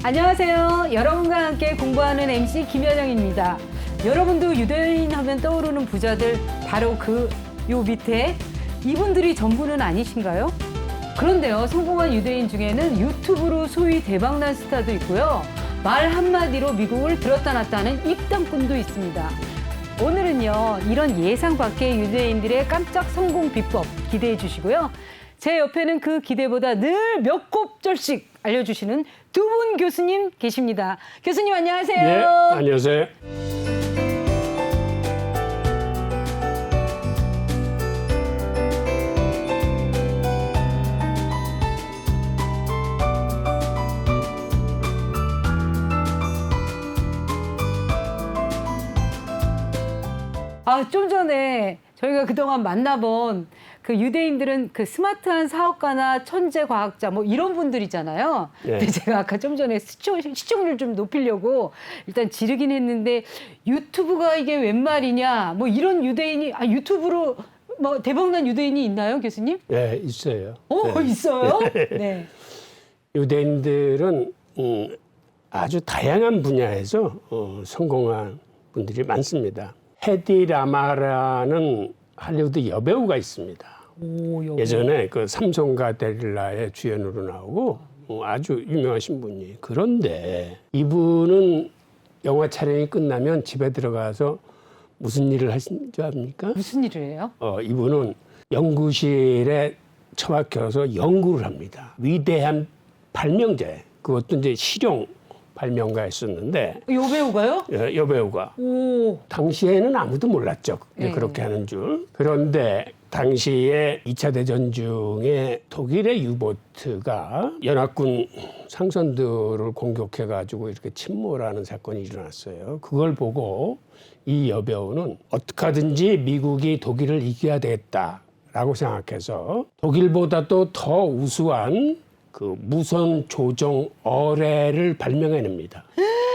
안녕하세요. 여러분과 함께 공부하는 MC 김연영입니다. 여러분도 유대인 하면 떠오르는 부자들 바로 요 밑에 이분들이 전부는 아니신가요? 그런데요, 성공한 유대인 중에는 유튜브로 소위 대박난 스타도 있고요. 말 한마디로 미국을 들었다 놨다 하는 입당꾼도 있습니다. 오늘은요, 이런 예상 밖의 유대인들의 깜짝 성공 비법 기대해 주시고요. 제 옆에는 그 기대보다 늘 몇 곱절씩 알려주시는 두 분 교수님 계십니다. 교수님 안녕하세요. 네, 안녕하세요. 좀 전에 저희가 그동안 만나본 그 유대인들은 그 스마트한 사업가나 천재 과학자 뭐 이런 분들이잖아요. 네. 근데 제가 아까 좀 전에 시청률 좀 높이려고 일단 지르긴 했는데 유튜브가 이게 웬 말이냐 뭐 이런 유대인이 유튜브로 뭐 대박난 유대인이 있나요, 교수님? 네, 있어요. 네. 있어요? 네. 유대인들은 아주 다양한 분야에서 성공한 분들이 많습니다. 헤디 라마라는 할리우드 여배우가 있습니다. 예전에 그 삼성과 데릴라의 주연으로 나오고 아주 유명하신 분이. 그런데 이분은 영화 촬영이 끝나면 집에 들어가서 무슨 일을 하신 줄 압니까? 무슨 일을 해요? 이분은 연구실에 처박혀서 연구를 합니다. 위대한 발명제, 그것도 이제 실용 발명가였었는데. 여배우가요? 예, 여배우가. 오. 당시에는 아무도 몰랐죠. 네. 그렇게 하는 줄. 그런데 당시에 2차 대전 중에 독일의 유보트가 연합군 상선들을 공격해가지고 이렇게 침몰하는 사건이 일어났어요. 그걸 보고 이 여배우는 어떻게 하든지 미국이 독일을 이겨야 되겠다라고 생각해서 독일보다도 더 우수한 그 무선 조종 어뢰를 발명해냅니다.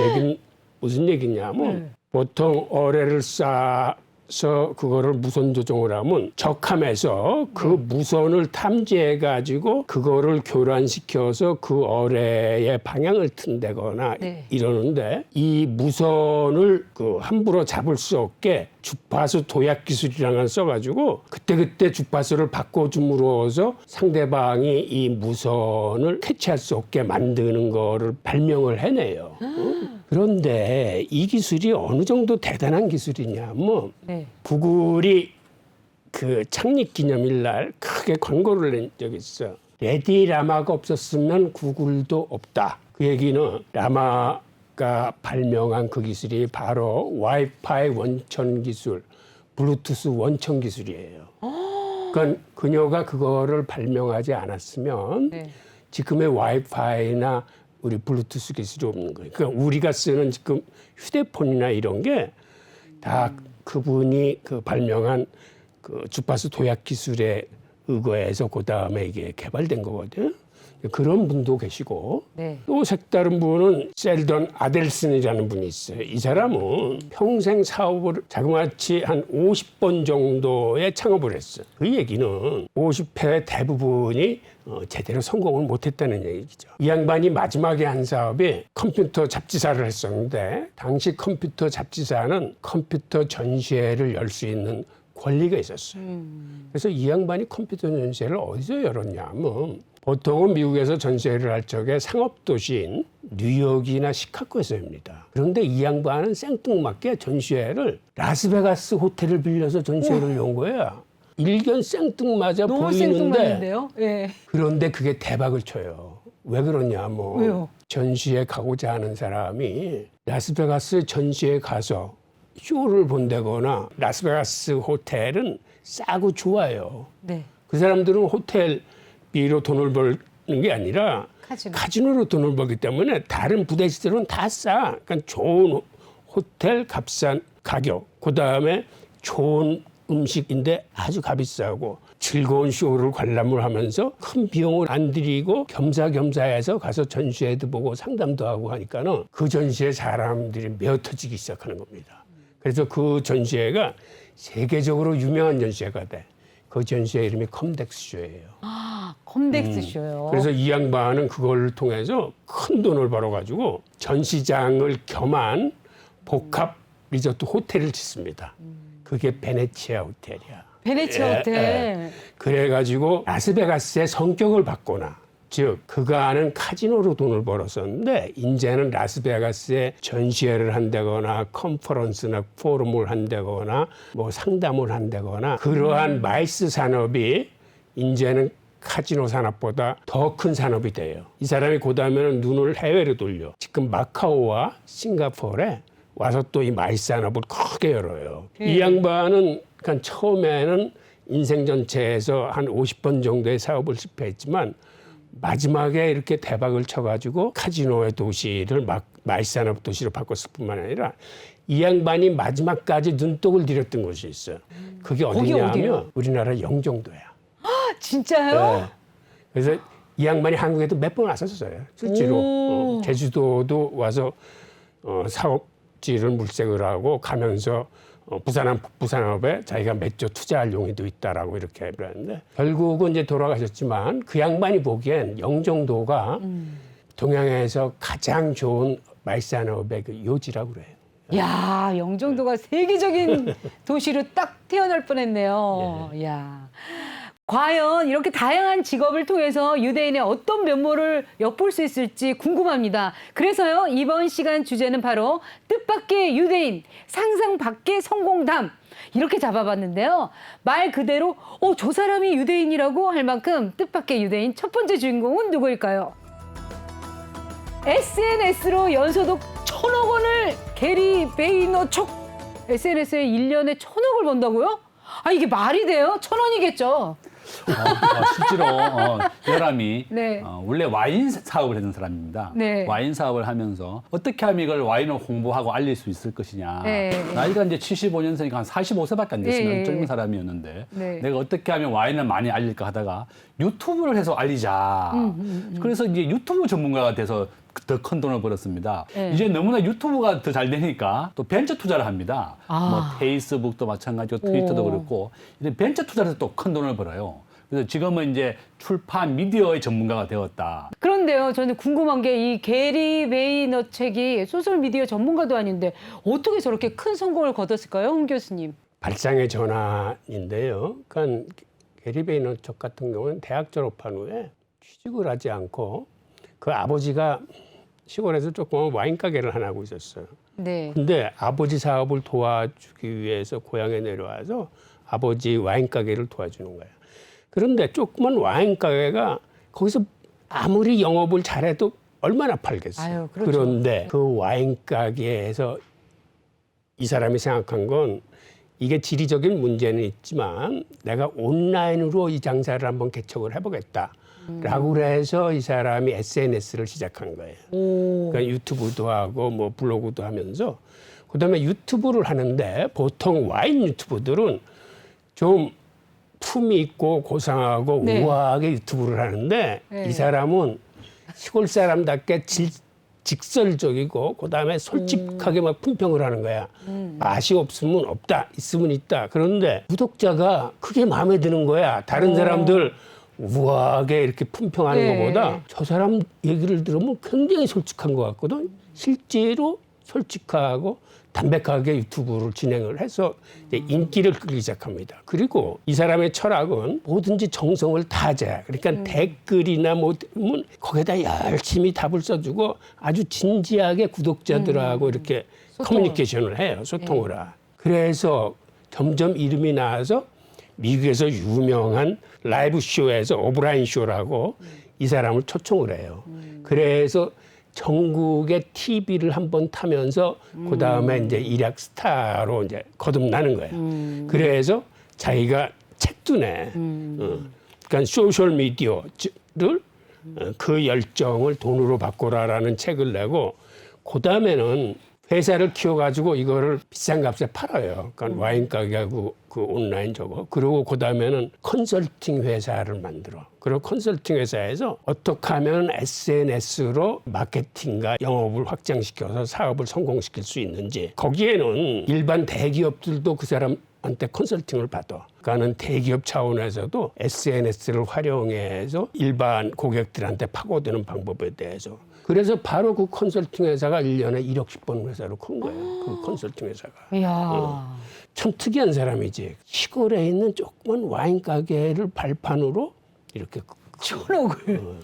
여긴 무슨 얘기냐면 보통 어뢰를 쏴서 그거를 무선 조종을 하면 적함에서 그 무선을 탐지해가지고 그거를 교란시켜서 그 어뢰의 방향을 튼다거나 이러는데 이 무선을 그 함부로 잡을 수 없게 주파수 도약 기술이라는 걸 써가지고 그때 주파수를 바꿔줌으로써 상대방이 이 무선을 캐치할 수 없게 만드는 거를 발명을 해내요. 그런데 이 기술이 어느 정도 대단한 기술이냐면 구글이 그 창립 기념일 날 크게 광고를 낸 적이 있어. 레디 라마가 없었으면 구글도 없다. 그 얘기는 라마가 발명한 그 기술이 바로 와이파이 원천 기술, 블루투스 원천 기술이에요. 그러니까 그녀가 그거를 발명하지 않았으면 지금의 와이파이나 우리 블루투스 기술이 없는 거예요. 그러니까 우리가 쓰는 지금 휴대폰이나 이런 게 다 그분이 그 발명한 그 주파수 도약 기술에 의거해서 그 다음에 이게 개발된 거거든요. 그런 분도 계시고 또 색다른 분은 셀던 아델슨이라는 분이 있어요. 이 사람은 평생 사업을 자그마치 한 50번 정도의 창업을 했어요. 그 얘기는 50회 대부분이 제대로 성공을 못했다는 얘기죠. 이 양반이 마지막에 한 사업이 컴퓨터 잡지사를 했었는데 당시 컴퓨터 잡지사는 컴퓨터 전시회를 열 수 있는 권리가 있었어요. 그래서 이 양반이 컴퓨터 전시회를 어디서 열었냐면 보통은 미국에서 전시회를 할 적에 상업도시인 뉴욕이나 시카고에서 엽니다. 그런데 이 양반은 생뚱맞게 전시회를 라스베가스 호텔을 빌려서 전시회를 연 거야. 일견 생뚱맞아 너무 보이는데 생뚱맞는데요? 예. 그런데 그게 대박을 쳐요. 왜 그러냐면 왜요? 전시회 가고자 하는 사람이 라스베가스 전시회 가서 쇼를 본다거나 라스베가스 호텔은 싸고 좋아요. 그 사람들은 호텔비로 돈을 벌는 게 아니라 카지노로 돈을 벌기 때문에 다른 부대시들은 다 싸. 그러니까 좋은 호텔 값싼 가격, 그다음에 좋은 음식인데 아주 값비싸고 즐거운 쇼를 관람을 하면서 큰 비용을 안 들이고 겸사겸사해서 가서 전시회도 보고 상담도 하고 하니까는 그 전시회 사람들이 메어 터지기 시작하는 겁니다. 그래서 그 전시회가 세계적으로 유명한 전시회가 돼. 그 전시회 이름이 컴덱스쇼예요. 컴백스 쇼요. 그래서 이 양반은 그걸 통해서 큰 돈을 벌어가지고 전시장을 겸한 복합 리조트 호텔을 짓습니다. 그게 베네치아 호텔이야. 베네치아 호텔. 그래가지고 라스베가스의 성격을 바꾸나. 즉 그가 하는 카지노로 돈을 벌었었는데 이제는 라스베가스에 전시회를 한다거나 컨퍼런스나 포럼을 한다거나 뭐 상담을 한다거나 그러한 마이스 산업이 이제는 카지노 산업보다 더 큰 산업이 돼요. 이 사람이 그다음에는 눈을 해외로 돌려. 지금 마카오와 싱가포르에 와서 또 이 마이스 산업을 크게 열어요. 이 양반은 그러니까 처음에는 인생 전체에서 한 50번 정도의 사업을 실패했지만 마지막에 이렇게 대박을 쳐가지고 카지노의 도시를 마이스 산업 도시로 바꿨을 뿐만 아니라 이 양반이 마지막까지 눈독을 들였던 곳이 있어요. 그게 어디냐 하면 우리나라 영종도야. 진짜요? 네. 그래서 이 양반이 한국에도 몇 번 왔었어요. 실제로. 제주도도 와서 사업지를 물색을 하고 가면서 부산항 북부산업에 자기가 몇 조 투자할 용의도 있다라고 이렇게 그랬는데 결국은 이제 돌아가셨지만 그 양반이 보기엔 영종도가 동양에서 가장 좋은 마이산업의 그 요지라고 그래요. 야, 영종도가 세계적인 도시로 딱 태어날 뻔했네요. 야. 과연 이렇게 다양한 직업을 통해서 유대인의 어떤 면모를 엿볼 수 있을지 궁금합니다. 그래서요, 이번 시간 주제는 바로 뜻밖의 유대인, 상상 밖의 성공담. 이렇게 잡아봤는데요. 말 그대로 저 사람이 유대인이라고 할 만큼 뜻밖의 유대인 첫 번째 주인공은 누구일까요? SNS로 연소득 1,000억 원을 게리 베이너촉. SNS에 1년에 1,000억을 번다고요? 아, 이게 말이 돼요? 1,000원이겠죠. 실제로 여람이 네. 원래 와인 사업을 했는 사람입니다. 네. 와인 사업을 하면서 어떻게 하면 이걸 와인을 홍보하고 알릴 수 있을 것이냐. 네. 나이가 이제 75년생이니까 한 45세밖에 안 됐으면 네. 젊은 사람이었는데 네. 내가 어떻게 하면 와인을 많이 알릴까 하다가 유튜브를 해서 알리자. 그래서 이제 유튜브 전문가가 돼서 더 큰 돈을 벌었습니다. 네. 이제 너무나 유튜브가 더 잘 되니까 또 벤처 투자를 합니다. 아. 뭐 페이스북도 마찬가지고 트위터도 그렇고 이제 벤처 투자에서 또 큰 돈을 벌어요. 그래서 지금은 이제 출판 미디어의 전문가가 되었다. 그런데요, 저는 궁금한 게 이 게리 베이너책이 소셜 미디어 전문가도 아닌데 어떻게 저렇게 큰 성공을 거뒀을까요, 홍 교수님? 발상의 전환인데요. 그러니까 게리 베이너척 같은 경우는 대학 졸업한 후에 취직을 하지 않고 그 아버지가 시골에서 조그만 와인 가게를 하나 하고 있었어요. 네. 근데 아버지 사업을 도와주기 위해서 고향에 내려와서 아버지 와인 가게를 도와주는 거예요. 그런데 조그만 와인 가게가 거기서 아무리 영업을 잘해도 얼마나 팔겠어요. 아유, 그렇죠. 그런데 그 와인 가게에서 이 사람이 생각한 건 이게 지리적인 문제는 있지만 내가 온라인으로 이 장사를 한번 개척을 해보겠다. 라고 해서 이 사람이 SNS를 시작한 거예요. 그러니까 유튜브도 하고 뭐 블로그도 하면서 그다음에 유튜브를 하는데 보통 와인 유튜브들은 좀 품이 있고 고상하고 네. 우아하게 유튜브를 하는데 네. 이 사람은 시골 사람답게 직설적이고 그다음에 솔직하게 막 품평을 하는 거야. 맛이 없으면 없다, 있으면 있다. 그런데 구독자가 그게 마음에 드는 거야. 다른 사람들 우아하게 이렇게 품평하는 네. 것보다 저 사람 얘기를 들으면 굉장히 솔직한 것 같거든. 실제로 솔직하고 담백하게 유튜브를 진행을 해서 이제 인기를 끌기 시작합니다. 그리고 이 사람의 철학은 뭐든지 정성을 다하자. 그러니까 댓글이나 뭐 거기다 열심히 답을 써주고 아주 진지하게 구독자들하고 이렇게 커뮤니케이션을 해요. 소통을 하. 그래서 점점 이름이 나와서 미국에서 유명한 라이브 쇼에서 오브라인 쇼라고 이 사람을 초청을 해요. 그래서 전국의 TV를 한번 타면서 그 다음에 이제 일약 스타로 이제 거듭나는 거예요. 그래서 자기가 책도 내. 그러니까 소셜 미디어를 그 열정을 돈으로 바꾸라라는 책을 내고 그 다음에는 회사를 키워가지고 이거를 비싼 값에 팔아요. 그러니까 와인 가게하고 그 온라인 저거. 그리고 그 다음에는 컨설팅 회사를 만들어. 그리고 컨설팅 회사에서 어떻게 하면 SNS로 마케팅과 영업을 확장시켜서 사업을 성공시킬 수 있는지. 거기에는 일반 대기업들도 그 사람 한테 컨설팅을 받아. 그러니까는 대기업 차원에서도 SNS를 활용해서 일반 고객들한테 파고드는 방법에 대해서. 그래서 바로 그 컨설팅 회사가 1년에 1억씩 버는 회사로 큰 거예요. 그 컨설팅 회사가. 이야. 참 특이한 사람이지. 시골에 있는 조그만 와인 가게를 발판으로 이렇게 천억을.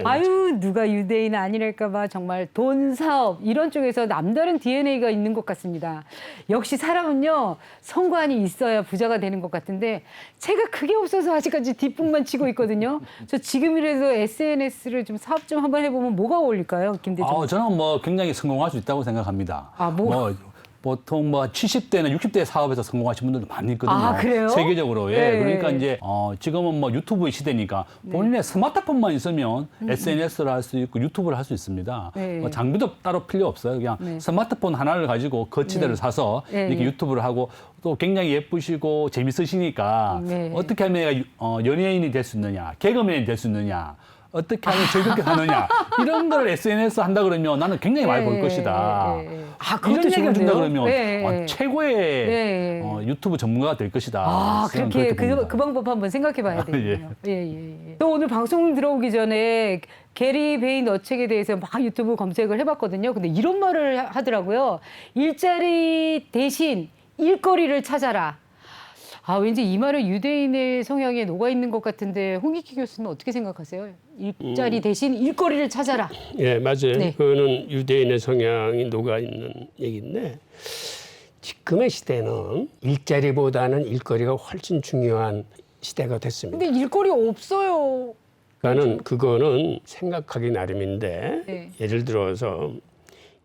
아유, 누가 유대인 아니랄까봐 정말 돈, 사업 이런 쪽에서 남다른 DNA가 있는 것 같습니다. 역시 사람은요, 성관이 있어야 부자가 되는 것 같은데 제가 그게 없어서 아직까지 뒷북만 치고 있거든요. 저 지금이라도 SNS를 좀 사업 좀 한번 해보면 뭐가 어울릴까요, 김대중? 저는 뭐 굉장히 성공할 수 있다고 생각합니다. 뭐? 보통 뭐 70대나 60대 사업에서 성공하신 분들도 많이 있거든요. 아, 그래요? 세계적으로. 예. 네. 그러니까 이제 지금은 뭐 유튜브의 시대니까 본인의 스마트폰만 있으면 SNS를 할 수 있고 유튜브를 할 수 있습니다. 네. 뭐 장비도 따로 필요 없어요. 그냥 네. 스마트폰 하나를 가지고 거치대를 사서 네. 이렇게 유튜브를 하고 또 굉장히 예쁘시고 재밌으시니까 네. 어떻게 하면 내가 연예인이 될 수 있느냐, 개그맨이 될 수 있느냐, 어떻게 하면 즐겁게 사느냐 이런 걸 SNS 한다 그러면 나는 굉장히 많이 벌 것이다. 그것도 이런 질문 준다 얘기하네요. 그러면 최고의 네. 유튜브 전문가가 될 것이다. 저는 그렇게 봅니다. 그 방법 한번 생각해 봐야 되겠네요. 예. 예. 또 오늘 방송 들어오기 전에 게리 베이너책에 대해서 막 유튜브 검색을 해봤거든요. 근데 이런 말을 하더라고요. 일자리 대신 일거리를 찾아라. 왠지 이 말은 유대인의 성향에 녹아 있는 것 같은데 홍익희 교수는 어떻게 생각하세요? 일자리 대신 일거리를 찾아라. 예, 맞아요. 네. 그거는 유대인의 성향이 녹아 있는 얘기인데 지금의 시대는 일자리보다는 일거리가 훨씬 중요한 시대가 됐습니다. 근데 일거리 없어요. 그러니까는 그거는 생각하기 나름인데 네. 예를 들어서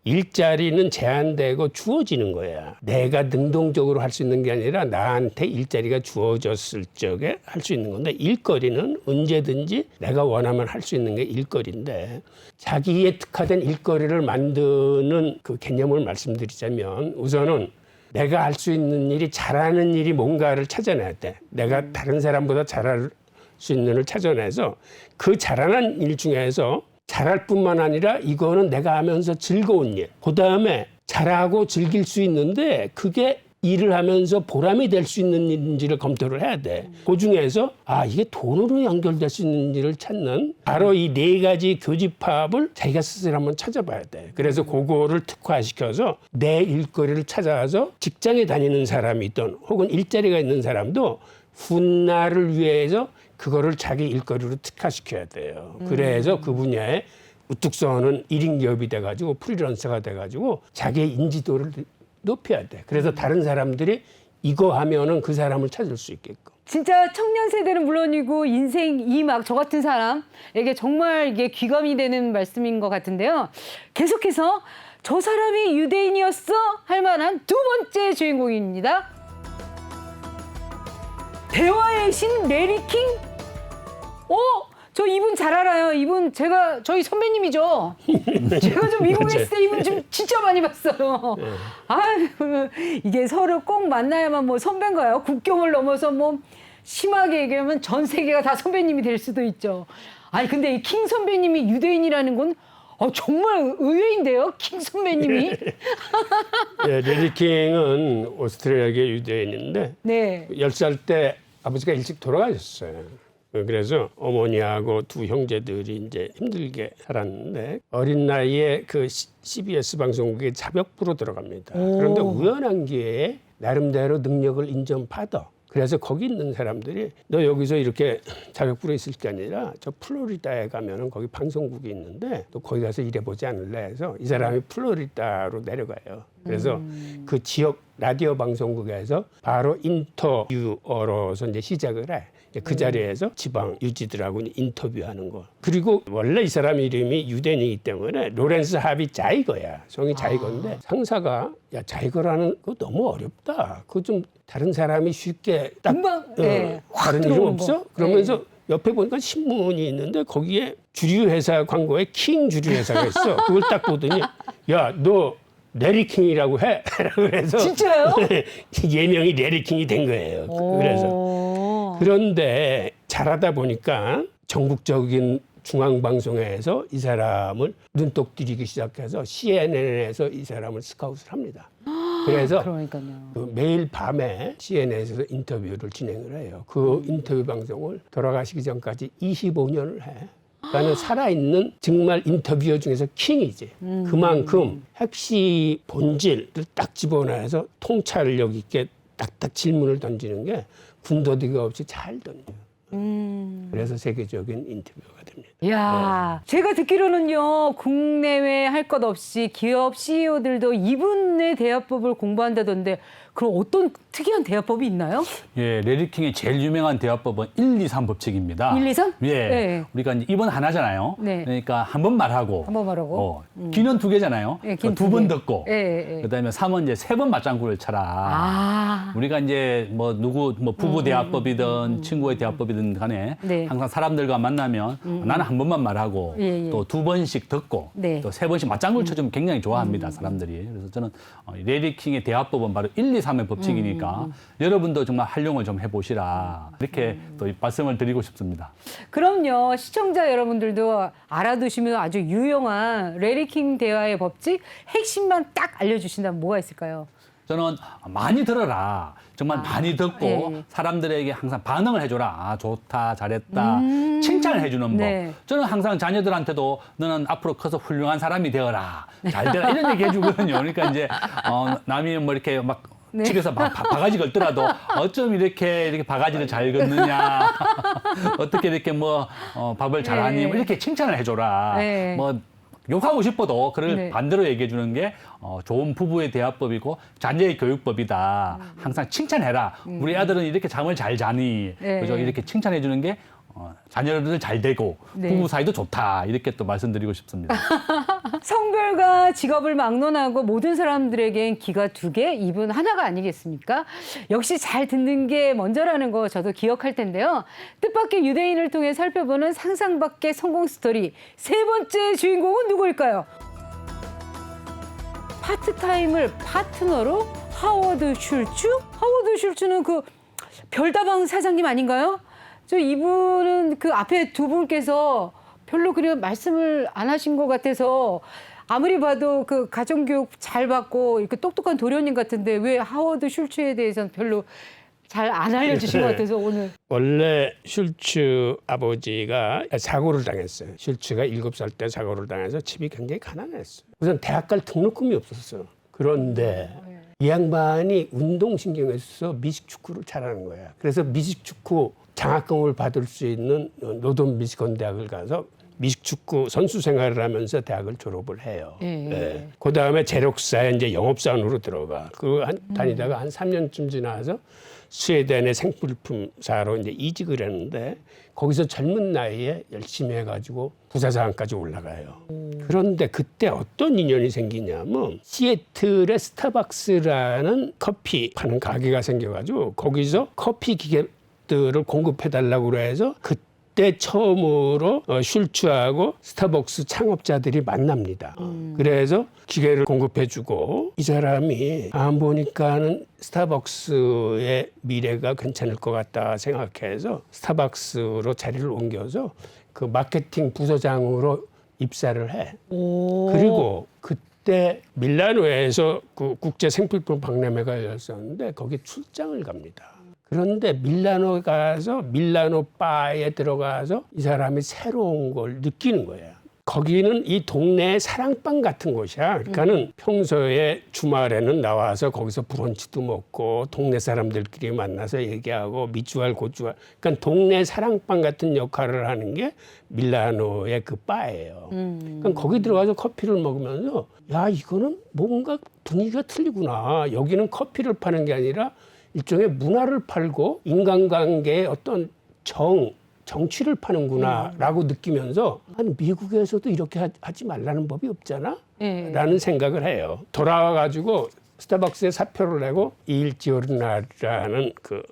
일자리는 제한되고 주어지는 거야. 내가 능동적으로 할 수 있는 게 아니라 나한테 일자리가 주어졌을 적에 할 수 있는 건데 일거리는 언제든지 내가 원하면 할 수 있는 게 일거리인데 자기에 특화된 일거리를 만드는 그 개념을 말씀드리자면 우선은 내가 할 수 있는 일이 잘하는 일이 뭔가를 찾아내야 돼. 내가 다른 사람보다 잘할 수 있는 일을 찾아내서 그 잘하는 일 중에서 잘할 뿐만 아니라 이거는 내가 하면서 즐거운 일. 그다음에 잘하고 즐길 수 있는데 그게 일을 하면서 보람이 될 수 있는 일인지를 검토를 해야 돼. 그중에서 이게 돈으로 연결될 수 있는 일을 찾는 바로 이 네 가지 교집합을 자기가 스스로 한번 찾아봐야 돼. 그래서 그거를 특화시켜서 내 일거리를 찾아서 직장에 다니는 사람이 있든 혹은 일자리가 있는 사람도 훗날을 위해서 그거를 자기 일거리로 특화시켜야 돼요. 그래서 그 분야에 우뚝 서는 1인 기업이 돼가지고 프리랜서가 돼가지고 자기의 인지도를 높여야 돼. 그래서 다른 사람들이 이거 하면은 그 사람을 찾을 수 있게끔. 진짜 청년 세대는 물론이고 인생 이막 저 같은 사람에게 정말 이게 귀감이 되는 말씀인 것 같은데요. 계속해서 저 사람이 유대인이었어? 할 만한 두 번째 주인공입니다. 대화의 신 레리 킹? 저 이분 잘 알아요. 이분 저희 선배님이죠. 제가 좀 미국에 있을 때 이분 좀 진짜 많이 봤어요. 이게 서로 꼭 만나야만 뭐 선배인가요? 국경을 넘어서 뭐 심하게 얘기하면 전 세계가 다 선배님이 될 수도 있죠. 근데 이 킹 선배님이 유대인이라는 건 정말 의외인데요, 킹 선배님이. 레리 킹은 오스트레일리아계 유대인인데 네. 10살 때 아버지가 일찍 돌아가셨어요. 그래서 어머니하고 두 형제들이 이제 힘들게 살았는데 어린 나이에 그 CBS 방송국에 자격부로 들어갑니다. 그런데 우연한 기회에 나름대로 능력을 인정받아. 그래서 거기 있는 사람들이 너 여기서 이렇게 자격부로 있을 게 아니라 저 플로리다에 가면은 거기 방송국이 있는데 너 거기 가서 일해보지 않을래 해서 이 사람이 플로리다로 내려가요. 그래서 그 지역 라디오 방송국에서 바로 인터뷰어로서 이제 시작을 해. 그 자리에서 지방 유지들하고 인터뷰하는 거. 그리고 원래 이 사람 이름이 유대인이기 때문에 로렌스 하비 자이거야. 성이 자이거인데 상사가 야 자이거라는 거 너무 어렵다. 그거 좀 다른 사람이 쉽게 딱 금방 확 다른 이름 들어오는 없어? 거. 그러면서 옆에 보니까 신문이 있는데 거기에 주류회사 광고에 킹 주류회사가 있어. 그걸 딱 보더니 야 너 레리킹이라고 해. 그래서 진짜요? 예명이 레리킹이 된 거예요. 그래서 그런데 잘하다 보니까 전국적인 중앙방송에서 이 사람을 눈독 들이기 시작해서 CNN에서 이 사람을 스카웃을 합니다. 그래서 그러니까요. 그 매일 밤에 CNN에서 인터뷰를 진행을 해요. 그 인터뷰 방송을 돌아가시기 전까지 25년을 해. 그러니까 살아있는 정말 인터뷰어 중에서 킹이지. 그만큼 핵심 본질을 딱 집어넣어서 통찰력 있게 딱딱 질문을 던지는 게 군더더기가 없이 잘 던져요. 그래서 세계적인 인터뷰어가 됩니다. 이야, 제가 듣기로는요, 국내외 할 것 없이 기업 CEO들도 이분의 대화법을 공부한다던데, 그럼 어떤 특이한 대화법이 있나요? 예, 레리킹의 제일 유명한 대화법은 1, 2, 3 법칙입니다. 1, 2, 3? 예. 네. 우리가 이제 입은 하나잖아요. 네. 그러니까 한 번 말하고. 한번 말하고. 귀는 두 개잖아요. 예, 귀는 두 두 번 개. 듣고. 예, 예. 그다음에 3은 이제 3번 맞장구를 쳐라. 아. 우리가 이제 뭐 부부 대화법이든 친구의 대화법이든 간에 네. 항상 사람들과 만나면 나는 한 번만 말하고 예, 예. 또 2번씩 듣고 네. 또 3번씩 맞장구를 쳐주면 굉장히 좋아합니다, 사람들이. 그래서 저는 레리킹의 대화법은 바로 1, 2, 3의 법칙이니까 여러분도 정말 활용을 좀 해보시라. 이렇게 또 말씀을 드리고 싶습니다. 그럼요. 시청자 여러분들도 알아두시면 아주 유용한 레리킹 대화의 법칙 핵심만 딱 알려주신다면 뭐가 있을까요? 저는 많이 들어라. 정말 많이 듣고 예. 사람들에게 항상 반응을 해줘라. 아, 좋다, 잘했다. 칭찬을 해주는 법. 네. 저는 항상 자녀들한테도 너는 앞으로 커서 훌륭한 사람이 되어라. 잘 되라. 이런 얘기 해주거든요. 그러니까 이제 남이 뭐 이렇게 막 네. 집에서 바가지 걷더라도 어쩜 이렇게 바가지를 잘 걷느냐. 어떻게 이렇게 밥을 잘하니. 네. 뭐 이렇게 칭찬을 해줘라. 네. 뭐 욕하고 싶어도 그를 네. 반대로 얘기해 주는 게 좋은 부부의 대화법이고 자녀의 교육법이다. 항상 칭찬해라. 우리 아들은 이렇게 잠을 잘 자니. 네. 그죠? 이렇게 칭찬해 주는 게 자녀들 잘 되고 네. 부부 사이도 좋다. 이렇게 또 말씀드리고 싶습니다. 성별과 직업을 막론하고 모든 사람들에겐 귀가 두 개, 입은 하나가 아니겠습니까? 역시 잘 듣는 게 먼저라는 거 저도 기억할 텐데요. 뜻밖의 유대인을 통해 살펴보는 상상 밖의 성공 스토리. 세 번째 주인공은 누구일까요? 파트타임을 파트너로 하워드 슐츠? 하워드 슐츠는 그 별다방 사장님 아닌가요? 저 이분은 그 앞에 두 분께서 별로 그냥 말씀을 안 하신 것 같아서 아무리 봐도 그 가정교육 잘 받고 이렇게 똑똑한 도련님 같은데 왜 하워드 슐츠에 대해서는 별로 잘 안 알려주신 것 같아서 오늘. 원래 슐츠 아버지가 사고를 당했어요. 슐츠가 7살 때 사고를 당해서 집이 굉장히 가난했어요. 우선 대학 갈 등록금이 없었어요. 그런데 이 양반이 운동신경에 있어서 미식축구를 잘하는 거야. 그래서 미식축구 장학금을 받을 수 있는 노던 미시건 대학을 가서 미식축구 선수 생활을 하면서 대학을 졸업을 해요. 네. 그 다음에 제력사에 이제 영업사원으로 들어가. 다니다가 한 3년쯤 지나서 스웨덴의 생필품사로 이제 이직을 했는데 거기서 젊은 나이에 열심히 해가지고 부사장까지 올라가요. 그런데 그때 어떤 인연이 생기냐면 시애틀에 스타벅스라는 커피 파는 가게가 생겨가지고 거기서 커피 기계들을 공급해달라고 해서 그때 처음으로 슐츠하고 스타벅스 창업자들이 만납니다. 그래서 기계를 공급해주고 이 사람이 보니까는 스타벅스의 미래가 괜찮을 것 같다 생각해서 스타벅스로 자리를 옮겨서 그 마케팅 부서장으로 입사를 해. 그리고 그때 밀라노에서 그 국제 생필품 박람회가 열렸었는데 거기 출장을 갑니다. 그런데 밀라노 가서 밀라노 바에 들어가서 이 사람이 새로운 걸 느끼는 거예요. 거기는 이 동네의 사랑방 같은 곳이야. 그러니까는 평소에 주말에는 나와서 거기서 브런치도 먹고 동네 사람들끼리 만나서 얘기하고 미주알 고주알. 그러니까 동네 사랑방 같은 역할을 하는 게 밀라노의 그 바예요. 그러니까 거기 들어가서 커피를 먹으면서 야 이거는 뭔가 분위기가 틀리구나. 여기는 커피를 파는 게 아니라 일종의 문화를 팔고 인간관계의 어떤 정치를 파는구나라고 느끼면서 아니 미국에서도 이렇게 하지 말라는 법이 없잖아? 라는 생각을 해요. 돌아와가지고 스타벅스에 사표를 내고 일지오르나라는 그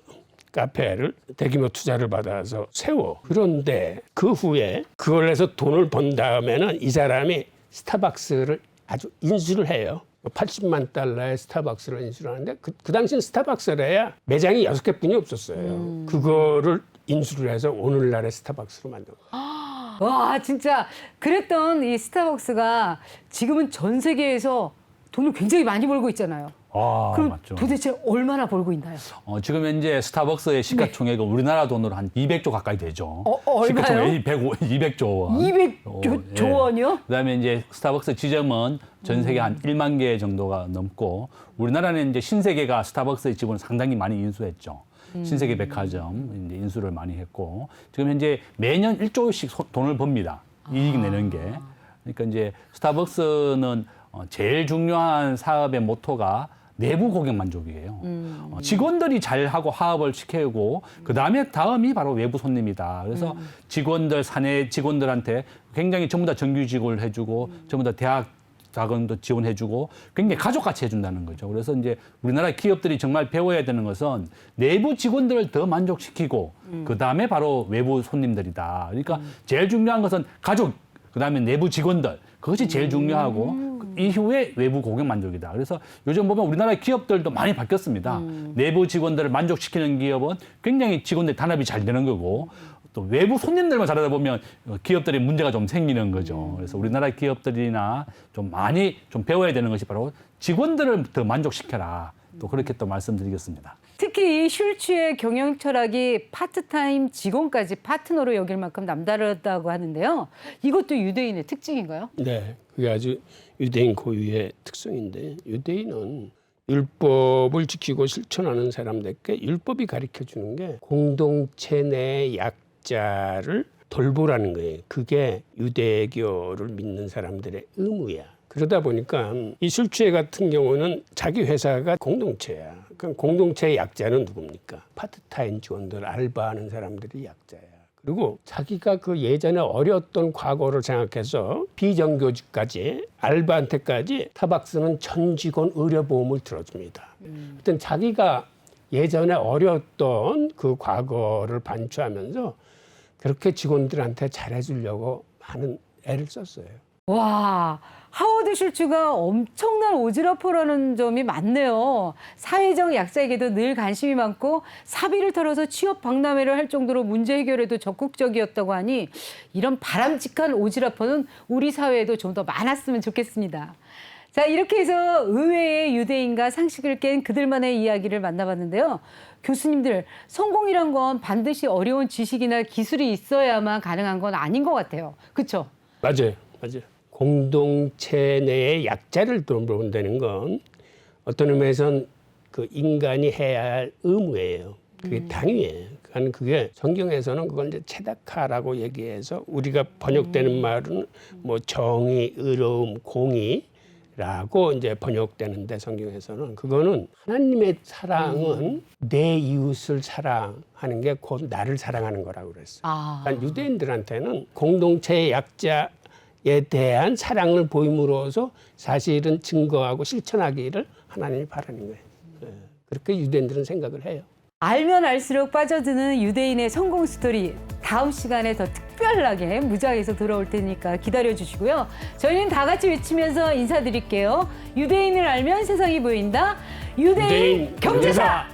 카페를 대규모 투자를 받아서 세워. 그런데 그 후에 그걸 해서 돈을 번 다음에는 이 사람이 스타벅스를 아주 인수를 해요. 80만 달러의 스타벅스를 인수를 하는데 그 당시엔 스타벅스를 해야 매장이 6개뿐이 없었어요. 그거를 인수를 해서 오늘날의 스타벅스로 만든 거예요. 와 진짜 그랬던 이 스타벅스가 지금은 전 세계에서 돈을 굉장히 많이 벌고 있잖아요. 그럼 맞죠. 도대체 얼마나 벌고 있나요? 지금 현재 스타벅스의 시가총액은 우리나라 돈으로 한 200조 가까이 되죠. 얼마요? 시가총액이 200조 원. 200조 원이요? 그다음에 이제 스타벅스 지점은 전 세계 한 1만 개 정도가 넘고 우리나라는 이제 신세계가 스타벅스의 지분을 상당히 많이 인수했죠. 신세계 백화점 이제 인수를 많이 했고 지금 현재 매년 1조씩 돈을 법니다. 이익 내는 게. 그러니까 이제 스타벅스는 제일 중요한 사업의 모토가 내부 고객 만족이에요. 직원들이 잘하고 화합을 시키고 다음이 바로 외부 손님이다. 그래서 직원들 사내 직원들한테 굉장히 전부 다 정규직을 해주고 전부 다 대학 자금도 지원해주고 굉장히 가족같이 해준다는 거죠. 그래서 이제 우리나라 기업들이 정말 배워야 되는 것은 내부 직원들을 더 만족시키고 그다음에 바로 외부 손님들이다. 그러니까 제일 중요한 것은 가족, 그다음에 내부 직원들 그것이 제일 중요하고 이후에 외부 고객 만족이다. 그래서 요즘 보면 우리나라 기업들도 많이 바뀌었습니다. 내부 직원들을 만족시키는 기업은 굉장히 직원들 단합이 잘 되는 거고 또 외부 손님들만 잘하다 보면 기업들이 문제가 좀 생기는 거죠. 그래서 우리나라 기업들이나 좀 많이 좀 배워야 되는 것이 바로 직원들을 더 만족시켜라. 또 그렇게 또 말씀드리겠습니다. 특히 이 슐츠의 경영 철학이 파트타임 직원까지 파트너로 여길 만큼 남다르다고 하는데요. 이것도 유대인의 특징인가요? 네, 그게 아주 유대인 고유의 특성인데 유대인은 율법을 지키고 실천하는 사람들께 율법이 가르쳐주는 게 공동체 내 약자를 돌보라는 거예요. 그게 유대교를 믿는 사람들의 의무야. 그러다 보니까 이 슐츠회 같은 경우는 자기 회사가 공동체야. 그럼 공동체의 약자는 누굽니까? 파트타임 직원들, 알바하는 사람들이 약자야. 그리고 자기가 그 예전에 어려웠던 과거를 생각해서 비정규직까지 알바한테까지 타박스는 전 직원 의료보험을 들어줍니다. 하여튼 자기가 예전에 어려웠던 그 과거를 반추하면서 그렇게 직원들한테 잘해주려고 많은 애를 썼어요. 와, 하워드 슐츠가 엄청난 오지랖퍼라는 점이 많네요. 사회적 약자에게도 늘 관심이 많고 사비를 털어서 취업 박람회를 할 정도로 문제 해결에도 적극적이었다고 하니 이런 바람직한 오지랖퍼는 우리 사회에도 좀 더 많았으면 좋겠습니다. 자, 이렇게 해서 의외의 유대인과 상식을 깬 그들만의 이야기를 만나봤는데요. 교수님들, 성공이란 건 반드시 어려운 지식이나 기술이 있어야만 가능한 건 아닌 것 같아요. 그렇죠? 맞아요. 공동체 내의 약자를 돌본다는 건 어떤 의미에선 그 인간이 해야 할 의무예요. 그게 당위예요. 그게 성경에서는 그걸 이제 체다카라고 얘기해서 우리가 번역되는 말은 뭐 정의, 의로움, 공의라고 이제 번역되는데 성경에서는 그거는 하나님의 사랑은 내 이웃을 사랑하는 게 곧 나를 사랑하는 거라고 그랬어요. 그러니까 유대인들한테는 공동체의 약자 에 대한 사랑을 보임으로써 사실은 증거하고 실천하기를 하나님이 바라는 거예요. 그렇게 유대인들은 생각을 해요. 알면 알수록 빠져드는 유대인의 성공 스토리. 다음 시간에 더 특별하게 무작에서 돌아올 테니까 기다려주시고요. 저희는 다 같이 외치면서 인사드릴게요. 유대인을 알면 세상이 보인다. 유대인 경제사!